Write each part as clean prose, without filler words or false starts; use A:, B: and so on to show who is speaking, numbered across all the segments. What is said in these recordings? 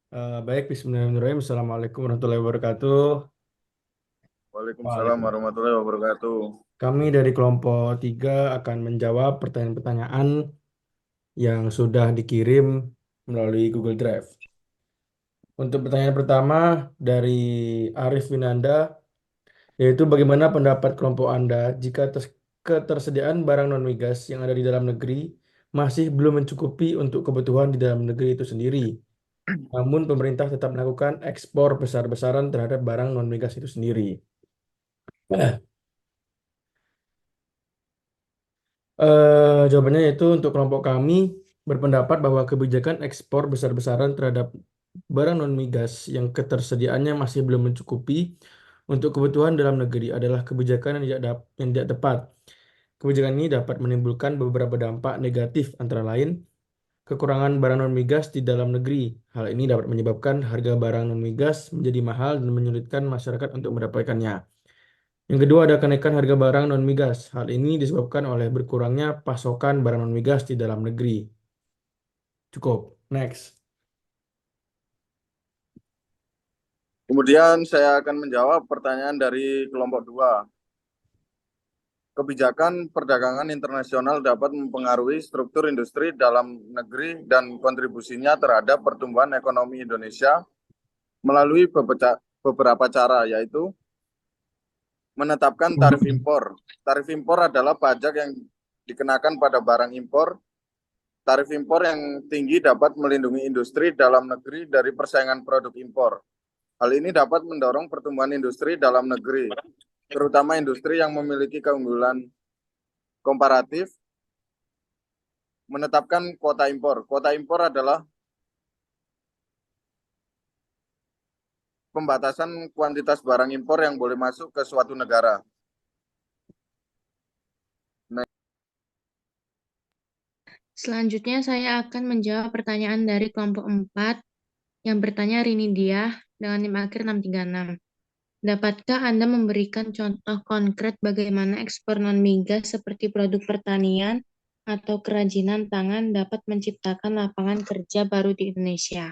A: Baik, Bismillahirrahmanirrahim. Assalamualaikum warahmatullahi wabarakatuh.
B: Waalaikumsalam
A: Waalaikumsalam.
B: warahmatullahi wabarakatuh.
A: Kami dari kelompok 3 akan menjawab pertanyaan-pertanyaan yang sudah dikirim melalui Google Drive. Untuk pertanyaan pertama dari Arif Winanda, yaitu bagaimana pendapat kelompok Anda jika ketersediaan barang non-migas yang ada di dalam negeri masih belum mencukupi untuk kebutuhan di dalam negeri itu sendiri. Namun pemerintah tetap melakukan ekspor besar-besaran terhadap barang non-migas itu sendiri. Jawabannya yaitu untuk kelompok kami berpendapat bahwa kebijakan ekspor besar-besaran terhadap barang non-migas yang ketersediaannya masih belum mencukupi untuk kebutuhan dalam negeri adalah kebijakan yang tidak tepat. Kebijakan ini dapat menimbulkan beberapa dampak negatif antara lain kekurangan barang non-migas di dalam negeri. Hal ini dapat menyebabkan harga barang non-migas menjadi mahal dan menyulitkan masyarakat untuk mendapatkannya. Yang kedua ada kenaikan harga barang non-migas. Hal ini disebabkan oleh berkurangnya pasokan barang non-migas di dalam negeri. Cukup. Next.
B: Kemudian saya akan menjawab pertanyaan dari kelompok 2. Kebijakan perdagangan internasional dapat mempengaruhi struktur industri dalam negeri dan kontribusinya terhadap pertumbuhan ekonomi Indonesia melalui beberapa cara, yaitu menetapkan tarif impor. Tarif impor adalah pajak yang dikenakan pada barang impor. Tarif impor yang tinggi dapat melindungi industri dalam negeri dari persaingan produk impor. Hal ini dapat mendorong pertumbuhan industri dalam negeri, terutama industri yang memiliki keunggulan komparatif. Menetapkan kuota impor. Kuota impor adalah pembatasan kuantitas barang impor yang boleh masuk ke suatu negara. Nah,
C: Selanjutnya saya akan menjawab pertanyaan dari kelompok 4 yang bertanya Rini Diah dengan NIM akhir 636. Dapatkah Anda memberikan contoh konkret bagaimana ekspor non-migas seperti produk pertanian atau kerajinan tangan dapat menciptakan lapangan kerja baru di Indonesia?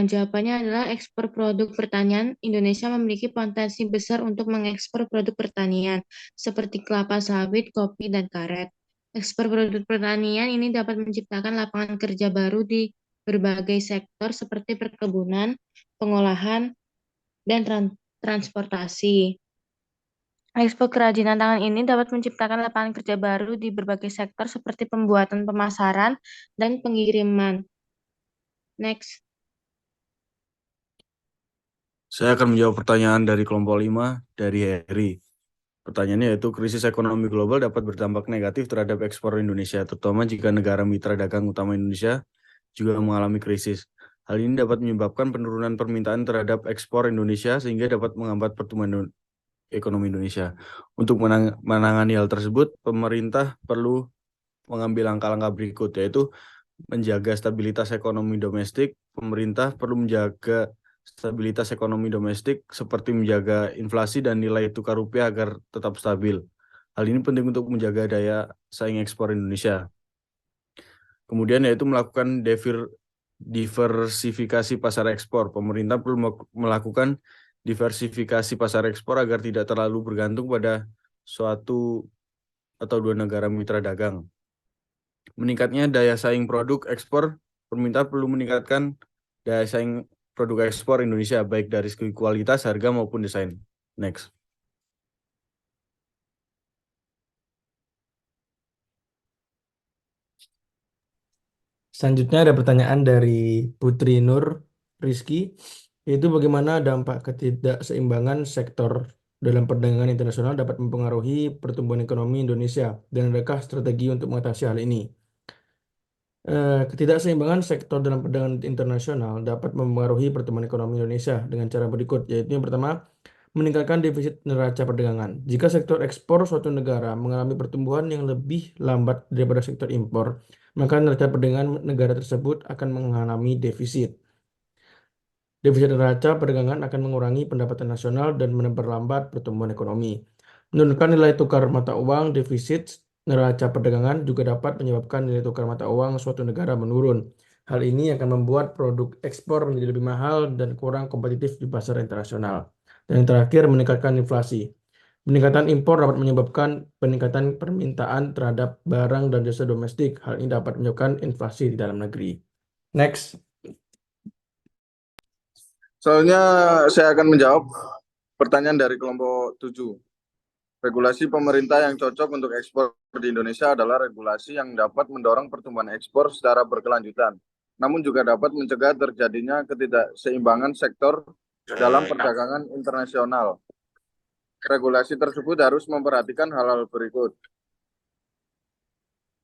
C: Jawabannya adalah ekspor produk pertanian. Indonesia memiliki potensi besar untuk mengekspor produk pertanian seperti kelapa sawit, kopi, dan karet. Ekspor produk pertanian ini dapat menciptakan lapangan kerja baru di berbagai sektor seperti perkebunan, pengolahan, dan transportasi. Ekspor kerajinan tangan ini dapat menciptakan lapangan kerja baru di berbagai sektor seperti pembuatan, pemasaran, dan pengiriman. Next.
D: Saya akan menjawab pertanyaan dari kelompok 5 dari Heri. Pertanyaannya yaitu krisis ekonomi global dapat berdampak negatif terhadap ekspor Indonesia, terutama jika negara mitra dagang utama Indonesia juga mengalami krisis. Hal ini dapat menyebabkan penurunan permintaan terhadap ekspor Indonesia sehingga dapat menghambat pertumbuhan ekonomi Indonesia. Untuk menangani hal tersebut, pemerintah perlu mengambil langkah-langkah berikut, yaitu menjaga stabilitas ekonomi domestik. Pemerintah perlu menjaga stabilitas ekonomi domestik seperti menjaga inflasi dan nilai tukar rupiah agar tetap stabil. Hal ini penting untuk menjaga daya saing ekspor Indonesia. Kemudian yaitu melakukan diversifikasi pasar ekspor. Pemerintah perlu melakukan diversifikasi pasar ekspor agar tidak terlalu bergantung pada suatu atau dua negara mitra dagang. Meningkatnya daya saing produk ekspor, pemerintah perlu meningkatkan daya saing produk ekspor Indonesia baik dari segi kualitas, harga maupun desain. Next.
A: Selanjutnya ada pertanyaan dari Putri Nur Rizky, yaitu bagaimana dampak ketidakseimbangan sektor dalam perdagangan internasional dapat mempengaruhi pertumbuhan ekonomi Indonesia dan adakah strategi untuk mengatasi hal ini? Ketidakseimbangan sektor dalam perdagangan internasional dapat mempengaruhi pertumbuhan ekonomi Indonesia dengan cara berikut, yaitu yang pertama, meningkatkan defisit neraca perdagangan. Jika sektor ekspor suatu negara mengalami pertumbuhan yang lebih lambat daripada sektor impor, maka neraca perdagangan negara tersebut akan mengalami defisit. Defisit neraca perdagangan akan mengurangi pendapatan nasional dan memperlambat pertumbuhan ekonomi. Menurunkan nilai tukar mata uang, defisit neraca perdagangan juga dapat menyebabkan nilai tukar mata uang suatu negara menurun. Hal ini akan membuat produk ekspor menjadi lebih mahal dan kurang kompetitif di pasar internasional. Dan yang terakhir, meningkatkan inflasi. Peningkatan impor dapat menyebabkan peningkatan permintaan terhadap barang dan jasa domestik. Hal ini dapat menyebabkan inflasi di dalam negeri. Next.
B: Selanjutnya saya akan menjawab pertanyaan dari kelompok 7. Regulasi pemerintah yang cocok untuk ekspor di Indonesia adalah regulasi yang dapat mendorong pertumbuhan ekspor secara berkelanjutan, namun juga dapat mencegah terjadinya ketidakseimbangan sektor dalam perdagangan internasional. Regulasi tersebut harus memperhatikan hal-hal berikut.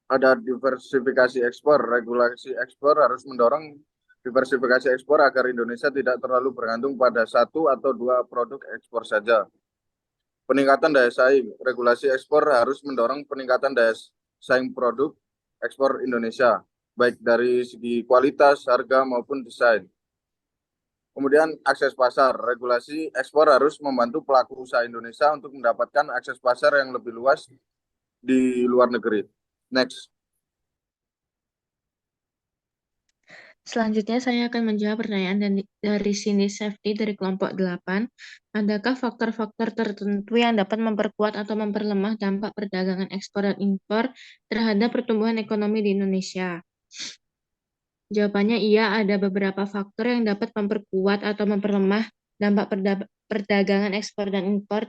B: Ada diversifikasi ekspor. Regulasi ekspor harus mendorong diversifikasi ekspor agar Indonesia tidak terlalu bergantung pada satu atau dua produk ekspor saja. Peningkatan daya saing. Regulasi ekspor harus mendorong peningkatan daya saing produk ekspor Indonesia, baik dari segi kualitas, harga, maupun desain. Kemudian akses pasar. Regulasi ekspor harus membantu pelaku usaha Indonesia untuk mendapatkan akses pasar yang lebih luas di luar negeri. Next.
C: Selanjutnya saya akan menjawab pertanyaan dari Cindy Safety dari kelompok 8. Adakah faktor-faktor tertentu yang dapat memperkuat atau memperlemah dampak perdagangan ekspor dan impor terhadap pertumbuhan ekonomi di Indonesia? Jawabannya iya, ada beberapa faktor yang dapat memperkuat atau memperlemah dampak perdagangan ekspor dan impor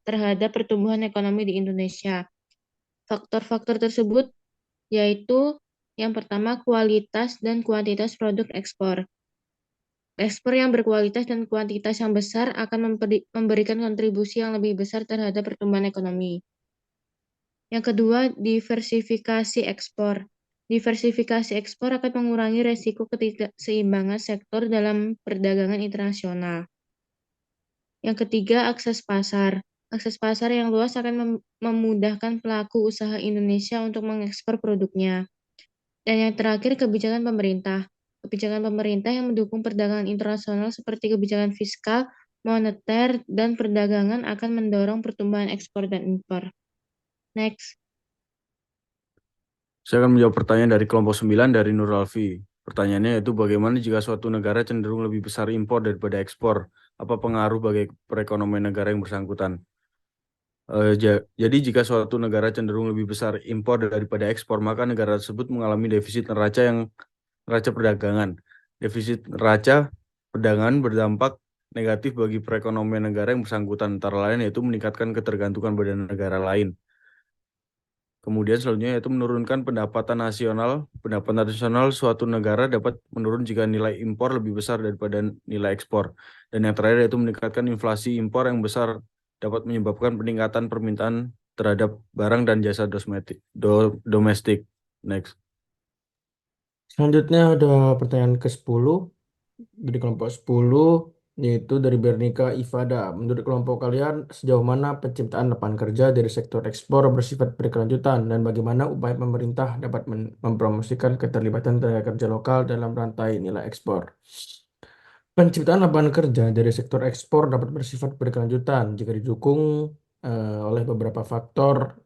C: terhadap pertumbuhan ekonomi di Indonesia. Faktor-faktor tersebut yaitu yang pertama, kualitas dan kuantitas produk ekspor. Ekspor yang berkualitas dan kuantitas yang besar akan memberikan kontribusi yang lebih besar terhadap pertumbuhan ekonomi. Yang kedua, diversifikasi ekspor. Diversifikasi ekspor akan mengurangi resiko ketidakseimbangan sektor dalam perdagangan internasional. Yang ketiga, akses pasar. Akses pasar yang luas akan memudahkan pelaku usaha Indonesia untuk mengekspor produknya. Dan yang terakhir, kebijakan pemerintah. Kebijakan pemerintah yang mendukung perdagangan internasional seperti kebijakan fiskal, moneter, dan perdagangan akan mendorong pertumbuhan ekspor dan impor. Next.
D: Saya akan menjawab pertanyaan dari kelompok 9 dari Nur Alfi. Pertanyaannya yaitu bagaimana jika suatu negara cenderung lebih besar impor daripada ekspor? Apa pengaruh bagi perekonomian negara yang bersangkutan? Jadi jika suatu negara cenderung lebih besar impor daripada ekspor, maka negara tersebut mengalami defisit neraca perdagangan. Defisit neraca perdagangan berdampak negatif bagi perekonomian negara yang bersangkutan, antara lain yaitu meningkatkan ketergantungan pada negara lain. Kemudian selanjutnya yaitu menurunkan pendapatan nasional. Pendapatan nasional suatu negara dapat menurun jika nilai impor lebih besar daripada nilai ekspor. Dan yang terakhir yaitu meningkatkan inflasi impor yang besar dapat menyebabkan peningkatan permintaan terhadap barang dan jasa domestik. Next.
A: Selanjutnya ada pertanyaan ke-10 dari kelompok 10, yaitu dari Bernika Ifada. Menurut kelompok kalian, sejauh mana penciptaan lapangan kerja dari sektor ekspor bersifat berkelanjutan dan bagaimana upaya pemerintah dapat mempromosikan keterlibatan tenaga kerja lokal dalam rantai nilai ekspor? Penciptaan lapangan kerja dari sektor ekspor dapat bersifat berkelanjutan jika didukung oleh beberapa faktor,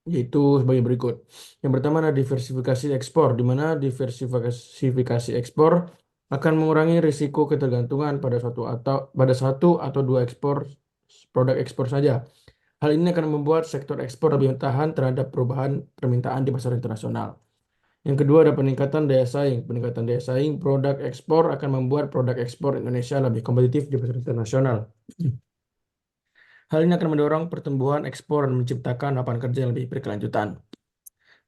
A: yaitu sebagai berikut. Yang pertama adalah diversifikasi ekspor, di mana diversifikasi ekspor akan mengurangi risiko ketergantungan pada satu atau dua produk ekspor saja. Hal ini akan membuat sektor ekspor lebih tahan terhadap perubahan permintaan di pasar internasional. Yang kedua ada peningkatan daya saing. Peningkatan daya saing produk ekspor akan membuat produk ekspor Indonesia lebih kompetitif di pasar internasional. Hal ini akan mendorong pertumbuhan ekspor dan menciptakan lapangan kerja yang lebih berkelanjutan.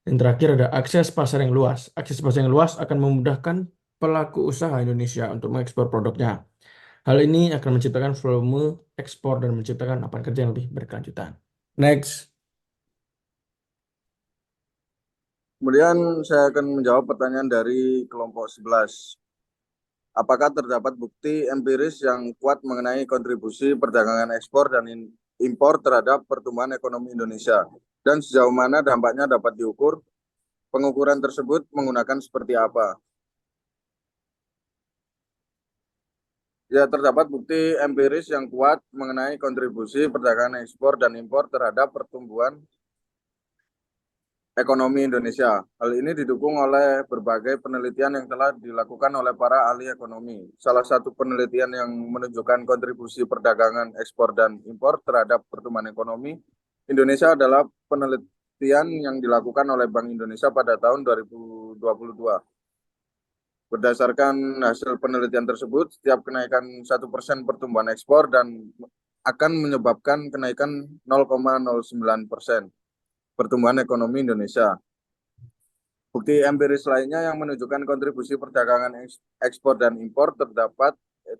A: Yang terakhir ada akses pasar yang luas. Akses pasar yang luas akan memudahkan pelaku usaha Indonesia untuk mengekspor produknya. Hal ini akan menciptakan volume ekspor dan menciptakan lapangan kerja yang lebih berkelanjutan. Next.
B: Kemudian saya akan menjawab pertanyaan dari kelompok 11. Apakah terdapat bukti empiris yang kuat mengenai kontribusi perdagangan ekspor dan impor terhadap pertumbuhan ekonomi Indonesia? Dan sejauh mana dampaknya dapat diukur? Pengukuran tersebut menggunakan seperti apa? Ya, terdapat bukti empiris yang kuat mengenai kontribusi perdagangan ekspor dan impor terhadap pertumbuhan ekonomi Indonesia. Hal ini didukung oleh berbagai penelitian yang telah dilakukan oleh para ahli ekonomi. Salah satu penelitian yang menunjukkan kontribusi perdagangan ekspor dan impor terhadap pertumbuhan ekonomi Indonesia adalah penelitian yang dilakukan oleh Bank Indonesia pada tahun 2022. Berdasarkan hasil penelitian tersebut, setiap kenaikan 1% pertumbuhan ekspor dan akan menyebabkan kenaikan 0,09% pertumbuhan ekonomi Indonesia. Bukti empiris lainnya yang menunjukkan kontribusi perdagangan ekspor dan impor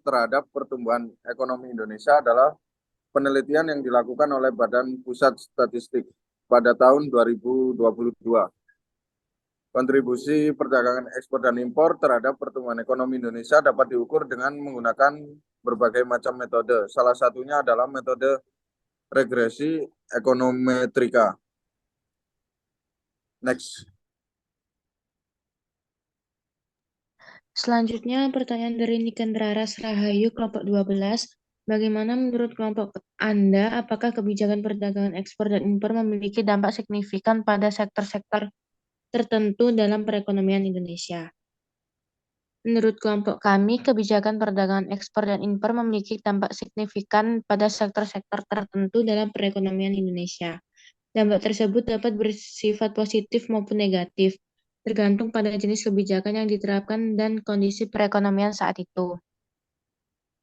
B: terhadap pertumbuhan ekonomi Indonesia adalah penelitian yang dilakukan oleh Badan Pusat Statistik pada tahun 2022. Kontribusi perdagangan ekspor dan impor terhadap pertumbuhan ekonomi Indonesia dapat diukur dengan menggunakan berbagai macam metode. Salah satunya adalah metode regresi ekonometrika. Next.
C: Selanjutnya, pertanyaan dari Nikendra Rahayu, kelompok 12. Bagaimana menurut kelompok Anda, apakah kebijakan perdagangan ekspor dan impor memiliki dampak signifikan pada sektor-sektor tertentu dalam perekonomian Indonesia? Menurut kelompok kami, kebijakan perdagangan ekspor dan impor memiliki dampak signifikan pada sektor-sektor tertentu dalam perekonomian Indonesia. Dampak tersebut dapat bersifat positif maupun negatif, tergantung pada jenis kebijakan yang diterapkan dan kondisi perekonomian saat itu.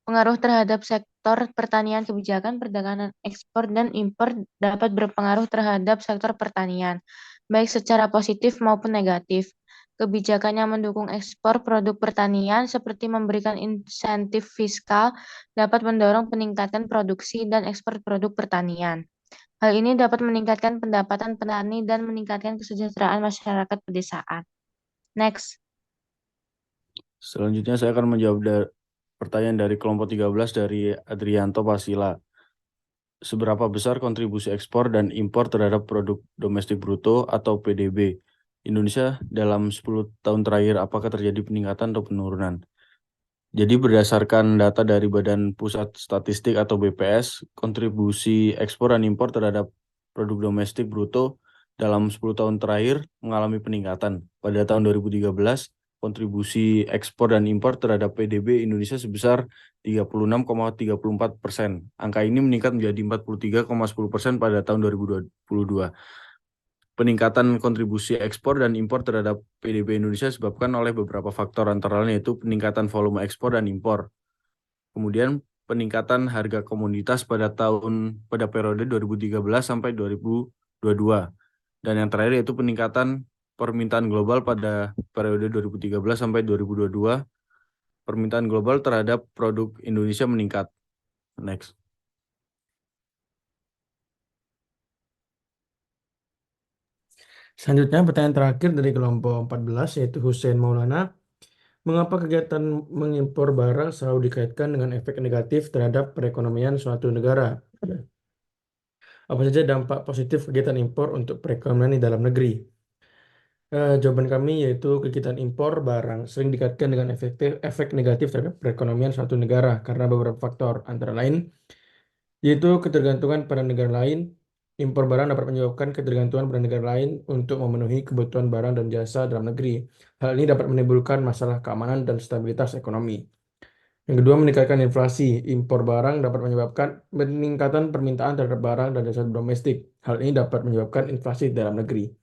C: Pengaruh terhadap sektor pertanian. Kebijakan perdagangan ekspor dan impor dapat berpengaruh terhadap sektor pertanian, baik secara positif maupun negatif. Kebijakan yang mendukung ekspor produk pertanian seperti memberikan insentif fiskal dapat mendorong peningkatan produksi dan ekspor produk pertanian. Hal ini dapat meningkatkan pendapatan petani dan meningkatkan kesejahteraan masyarakat pedesaan. Next.
D: Selanjutnya saya akan menjawab pertanyaan dari kelompok 13 dari Adrianto Pasila. Seberapa besar kontribusi ekspor dan impor terhadap produk domestik bruto atau PDB Indonesia dalam 10 tahun terakhir? Apakah terjadi peningkatan atau penurunan? Jadi berdasarkan data dari Badan Pusat Statistik atau BPS, kontribusi ekspor dan impor terhadap produk domestik bruto dalam 10 tahun terakhir mengalami peningkatan. Pada tahun 2013, kontribusi ekspor dan impor terhadap PDB Indonesia sebesar 36,34%. Angka ini meningkat menjadi 43,10% pada tahun 2022. Peningkatan kontribusi ekspor dan impor terhadap PDB Indonesia disebabkan oleh beberapa faktor, antara lain yaitu peningkatan volume ekspor dan impor. Kemudian peningkatan harga komoditas pada periode 2013 sampai 2022. Dan yang terakhir yaitu peningkatan permintaan global pada periode 2013 sampai 2022. Permintaan global terhadap produk Indonesia meningkat. Next.
A: Selanjutnya pertanyaan terakhir dari kelompok 14 yaitu Hussein Maulana. Mengapa kegiatan mengimpor barang selalu dikaitkan dengan efek negatif terhadap perekonomian suatu negara? Apa saja dampak positif kegiatan impor untuk perekonomian di dalam negeri? Jawaban kami yaitu kegiatan impor barang sering dikaitkan dengan efek negatif terhadap perekonomian suatu negara karena beberapa faktor, antara lain yaitu ketergantungan pada negara lain. Impor barang dapat menyebabkan ketergantungan pada negara lain untuk memenuhi kebutuhan barang dan jasa dalam negeri. Hal ini dapat menimbulkan masalah keamanan dan stabilitas ekonomi. Yang kedua, meningkatkan inflasi. Impor barang dapat menyebabkan peningkatan permintaan terhadap barang dan jasa domestik. Hal ini dapat menyebabkan inflasi dalam negeri.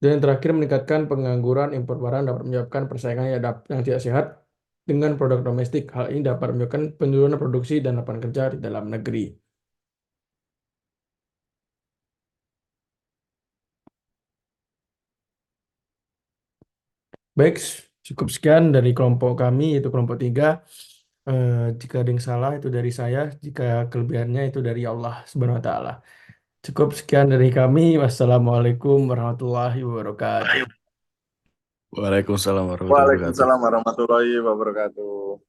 A: Dan yang terakhir, meningkatkan pengangguran. Impor barang dapat menyebabkan persaingan yang tidak sehat dengan produk domestik. Hal ini dapat menyebabkan penurunan produksi dan lapangan kerja di dalam negeri. Baik, cukup sekian dari kelompok kami, yaitu kelompok 3. Jika ada yang salah itu dari saya, jika kelebihannya itu dari Allah Subhanahu wa Ta'ala. Cukup sekian dari kami. Wassalamualaikum warahmatullahi wabarakatuh.
D: Waalaikumsalam warahmatullahi wabarakatuh.
B: Waalaikumsalam warahmatullahi wabarakatuh.